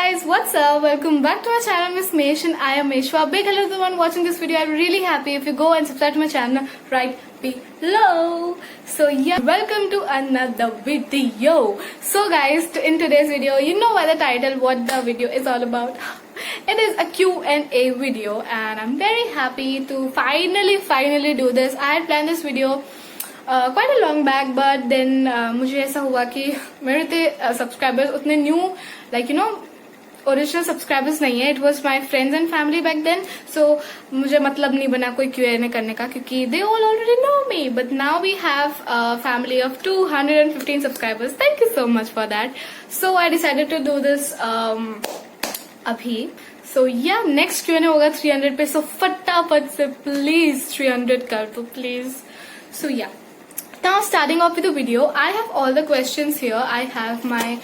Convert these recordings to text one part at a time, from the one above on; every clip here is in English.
guys, what's up? Welcome back to my channel, Miss Mesh, and I am Meshwa. Big hello to the one watching this video. I'm really happy if you go and subscribe to my channel right below. So yeah, welcome to another video. So guys, in today's video, you know by the title what the video is all about. It is a Q&A video, and I'm very happy to finally do this. I had planned this video quite a long back, but then मुझे ऐसा हुआ कि मेरे थे subscribers उतने new like you know original subscribers नहीं है. It was my friends and family back then. So मुझे मतलब नहीं बना कोई Q&A करने का क्योंकि they all already know me. But now we have family of 215 subscribers. Thank you so much for that. So I decided to do this अभी. So या नेक्स्ट Q&A होगा 300 पे. सो फटाफट से प्लीज 300 कर दो प्लीज. सो या now starting off with the video, I have all the questions here. I have my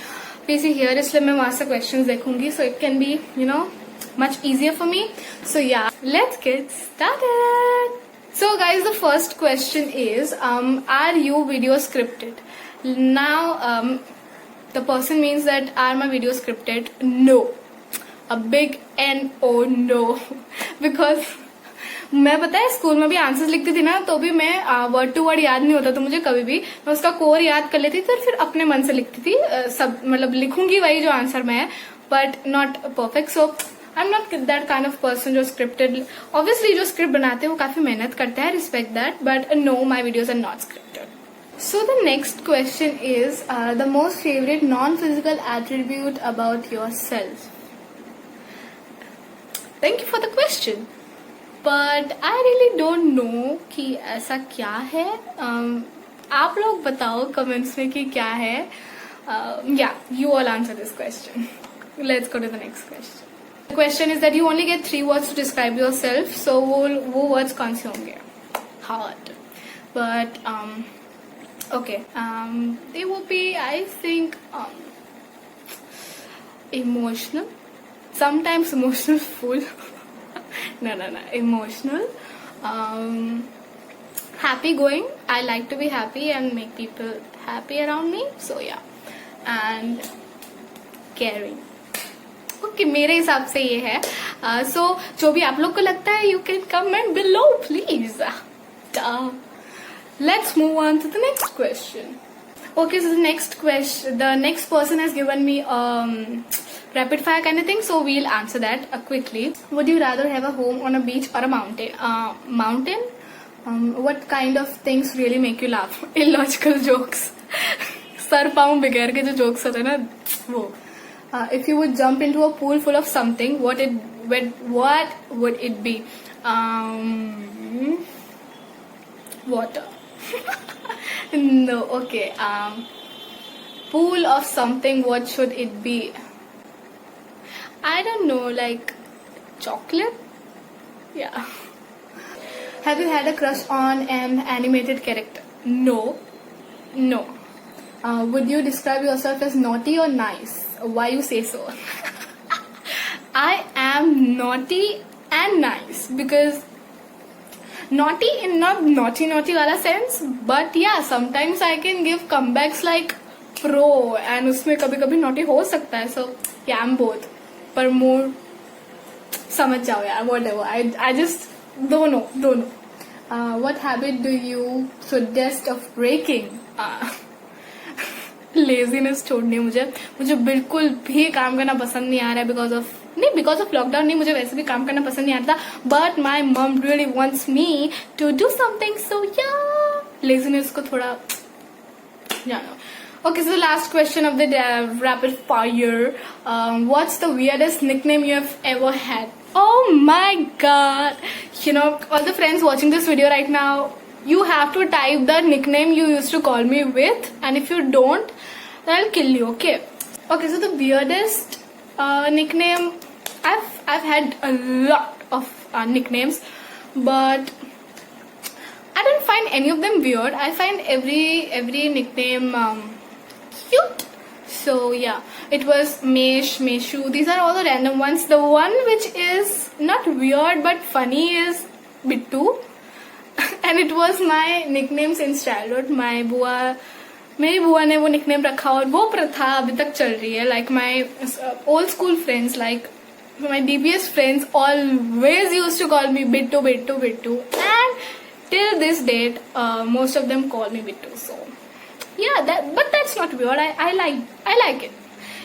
PC here, इसलिए मैं वहाँ से questions देखूंगी, so it can be you know much easier for me. So yeah, let's get started. So guys, the first question is are you video scripted? Now the person means that are my video scripted? No, a big no no. Because मैं पता है school में भी answers लिखती थी ना, तो भी मैं वर्ड टू वर्ड याद नहीं होता तो मुझे कभी भी मैं उसका कोर याद कर लेती थी और फिर अपने मन से लिखती थी. सब मतलब लिखूंगी वही जो आंसर में है, but not perfect. So I am not that kind of person जो स्क्रिप्टेड. ऑब्वियसली जो स्क्रिप्ट बनाते हैं वो काफी मेहनत करते हैं, respect that, but no, my videos are not scripted. So the next question is the most favorite non-physical attribute about yourself. Thank you for the question. But I really don't know कि ऐसा क्या है. आप लोग बताओ comments में कि क्या है. Yeah you all answer this question. Let's go to the next question. The question is that you only get 3 words to describe yourself. So वो वर्ड्स कौन से होंगे? Hard. But okay, they would be I think emotional, sometimes emotional full. No, emotional, happy going. I like to be happy and make people happy around me. So yeah, and caring. Okay, मेरे हिसाब से ये है. So जो भी आप लोग को लगता है, you can comment below, please. Let's move on to the next question. Okay, so the next person has given me rapid fire kind of thing, so we'll answer that quickly. Would you rather have a home on a beach or a mountain? Mountain. What kind of things really make you laugh? Illogical jokes. Sir पाँव बिगड़ के जो jokes होते हैं ना वो. If you would jump into a pool full of something, what would it be? Water. No, okay. Pool of something, what should it be? I don't know, like chocolate? Yeah. Have you had a crush on an animated character? No. Would you describe yourself as naughty or nice? Why you say so? I am naughty and nice because naughty in not naughty wala sense, but yeah, sometimes I can give comebacks like pro, and उसमें कभी naughty हो सकता है. So yeah, I'm both. पर मोर समझ जाओ यार, whatever. I just don't know. What habit do you suggest of breaking? Laziness छोड़नी. मुझे बिल्कुल भी काम करना पसंद नहीं आ रहा है बिकॉज ऑफ लॉकडाउन नहीं, मुझे वैसे भी काम करना पसंद नहीं आता. But my mum really wants me to do something, so yeah laziness को थोड़ा जानो. Okay, so the last question of the rapid fire. What's the weirdest nickname you have ever had? Oh my god. You know, all the friends watching this video right now, you have to type the nickname you used to call me with, and if you don't, then I'll kill you, okay? Okay, so the weirdest nickname, I've had a lot of nicknames, but I don't find any of them weird. I find every nickname cute. So yeah, it was Mesh, Meshu. These are all the random ones. The one which is not weird but funny is Bittu. And it was my nickname since childhood. My bua मेरी बुआ ने वो nickname रखा और वो प्रथा अभी तक चल रही है. Like my old school friends, like my DPS friends always used to call me Bittu, Bittu, Bittu, and till this date, most of them call me Bittu. So yeah, but that's not weird. I like it.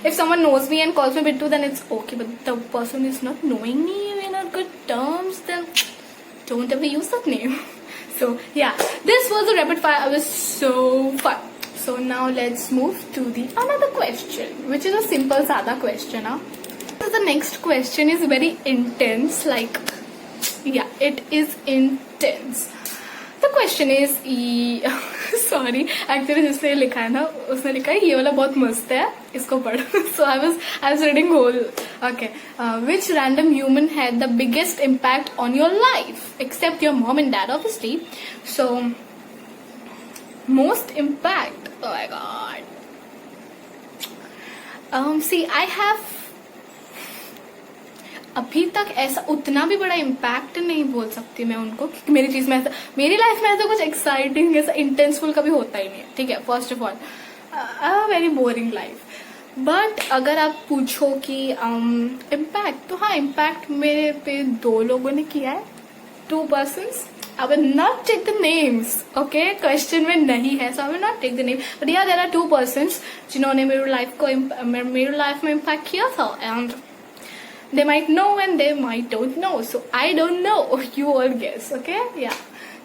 If someone knows me and calls me Bittu, then it's okay. But the person is not knowing me, we're not good terms, then don't ever use that name. So yeah, this was the rapid fire. It was so fun. So now let's move to the another question, which is a simple sada question. So the next question is very intense, like, yeah, it is intense. The question is, sorry, actually जिसने लिखा है ना, उसने लिखा है ये वाला बहुत मस्त है, इसको पढ़. So I was reading whole. Okay, which random human had the biggest impact on your life, except your mom and dad, obviously. So most impact. Oh my god. See, I have अभी तक ऐसा उतना भी बड़ा impact नहीं बोल सकती मैं उनको, क्योंकि मेरी चीज में ऐसा, मेरी लाइफ में ऐसा कुछ एक्साइटिंग ऐसा इंटेंसफुल कभी होता ही नहीं है. ठीक है, first of all very boring life. But अगर आप पूछो कि इम्पैक्ट, तो हाँ, इम्पैक्ट मेरे पे 2 लोगों ने किया है, 2 persons. I will not take the names, okay? Question में नहीं है, so I will not take the name. But yeah, there are 2 persons जिन्होंने मेरी लाइफ में इम्पैक्ट किया था, and they might know and they might don't know. So I don't know. You all guess, okay? Yeah.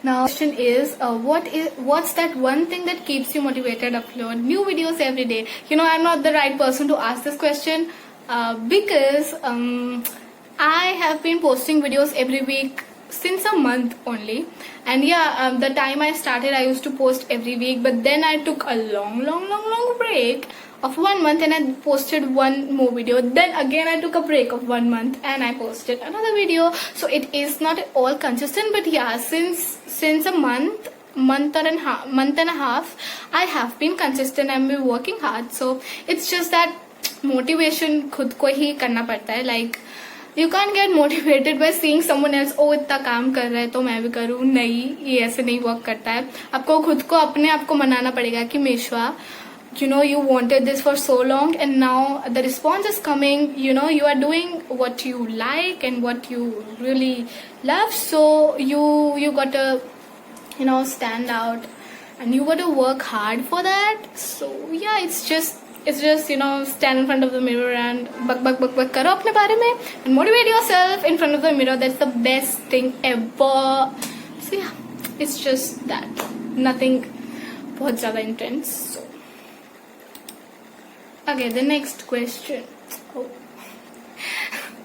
Now, question is, what's that one thing that keeps you motivated to upload new videos every day? You know, I'm not the right person to ask this question because I have been posting videos every week since a month only. And yeah, the time I started, I used to post every week, but then I took a long break of 1 month and I posted 1 more video. Then again I took a break of 1 month and I posted another video. So it is not all consistent, but yeah, since a month and a half, I have been consistent and been working hard. So it's just that motivation खुद को ही करना पड़ता है. Like you can't get motivated by seeing someone else, oh इतना काम कर रहा है तो मैं भी करूँ. नहीं, ये ऐसे नहीं वर्क करता है. आपको खुद को अपने आप को मनाना पड़ेगा कि मेश्वा, you know, you wanted this for so long and now the response is coming. You know, you are doing what you like and what you really love, so you got to, you know, stand out and you got to work hard for that. So yeah, it's just you know, stand in front of the mirror and bak karo apne bare mein and motivate yourself in front of the mirror. That's the best thing ever. So yeah, it's just that, nothing bahut zyada intense. So okay, the next question. Oh.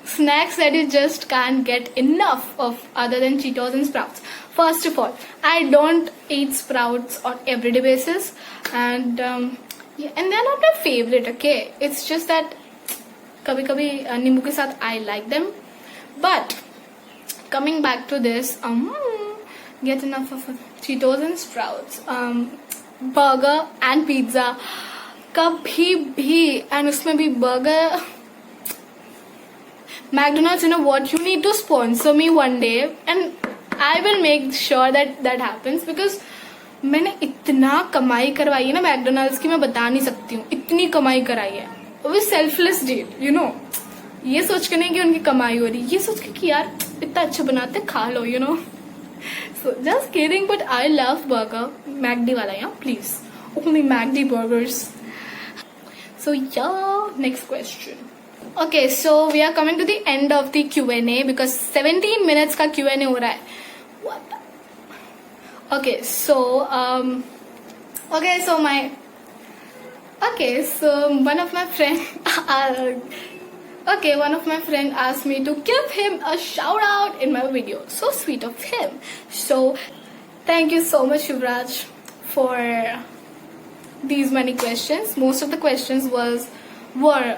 Snacks that you just can't get enough of other than Cheetos and Sprouts. First of all, I don't eat Sprouts on everyday basis, and yeah, and they're not my favorite. Okay, it's just that कभी-कभी नींबू के साथ I like them. But coming back to this, get enough of Cheetos and Sprouts, burger and pizza. कभी भी, and उसमें भी burger, McDonald's, you know what, you need to sponsor me one day and I will make sure that happens, because मैंने इतना कमाई करवाई है ना मैकडोनल्ड्स की, मैं बता नहीं सकती हूँ. इतनी कमाई कराई है. वो सेल्फलेस डील, यू नो, ये सोच के नहीं कि उनकी कमाई हो रही, ये सोच के कि यार इतना अच्छा बनाते, खा लो, you know. So just kidding, but I love burger. McD वाला, yeah please, only McD burgers. So yeah, next question. Okay, so we are coming to the end of the Q&A because 17 minutes का Q&A हो रहा है. What? Okay, so one of my friend asked me to give him a shout out in my video. So sweet of him. So thank you so much, Shivraj, for these many questions. Most of the questions were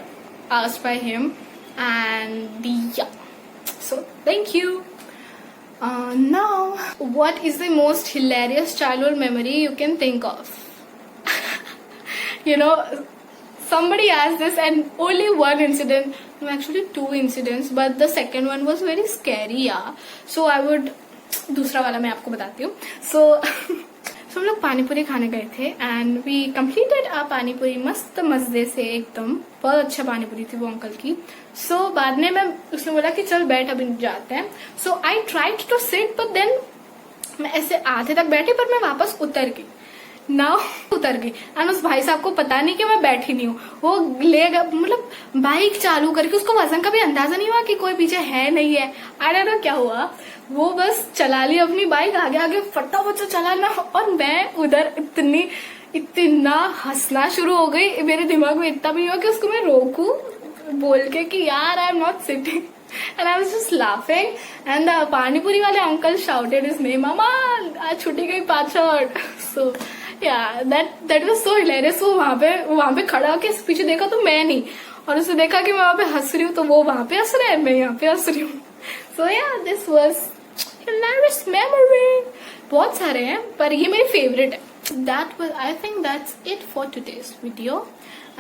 asked by him, and yeah, so thank you. Now, what is the most hilarious childhood memory you can think of? You know, somebody asked this, and only one incident, actually 2 incidents, but the second one was very scary. Yeah, so I would, दूसरा वाला मैं आपको बताती हूँ. So सो हम लोग पानी पूरी खाने गए थे एंड वी कम्प्लीटेड आ पानी पूरी मस्त मजे से एकदम, बहुत अच्छा पानी पूरी थी वो अंकल की. सो बाद में मैं उसने बोला कि चल बैठ अभी जाते हैं. So I tried to sit but then मैं ऐसे आधे तक बैठी पर मैं वापस उतर गई ना, उतर गई. एंड उस भाई साहब को पता नहीं कि मैं बैठी नहीं हूँ. वो ले गया, मतलब बाइक चालू करके, उसको वजन का भी अंदाजा नहीं हुआ कि कोई पीछे है नहीं है. आई डोंट नो क्या हुआ, वो बस चला ली अपनी बाइक, आगे आगे फटाफट से चलाना. और मैं उधर इतना हंसना शुरू हो गई. मेरे दिमाग में इतना भी हुआ कि उसको मैं रोकू बोल के कि यार आई am not sitting. And I was just laughing and the panipuri वाले अंकल shouted his name, मामा आज छुट्टी गई पाछड़. So yeah, that was so hilarious. वो वहां पे खड़ा होके पीछे देखा तो मैं नहीं, और उसने देखा कि मैं वहां पे हंस रही हूँ तो वो वहां पे हंस रहा है, मैं यहाँ पे हंस रही हूँ. So yeah, this was hilarious memory. बहुत सारे हैं पर ये मेरी फेवरेट है. I think that's it for today's video.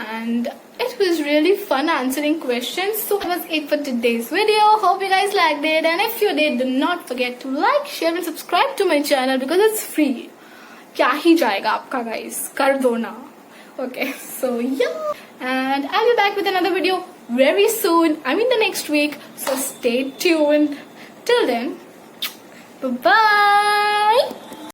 And it was really fun answering questions. So that was it for today's video. Hope you guys liked it, and if you did, do not forget to like, share and subscribe to my channel because it's free. क्या ही जाएगा आपका guys, कर दो ना. Okay, so yeah, and I'll be back with another video very soon. I mean the next week, so stay tuned. Till then, bye bye.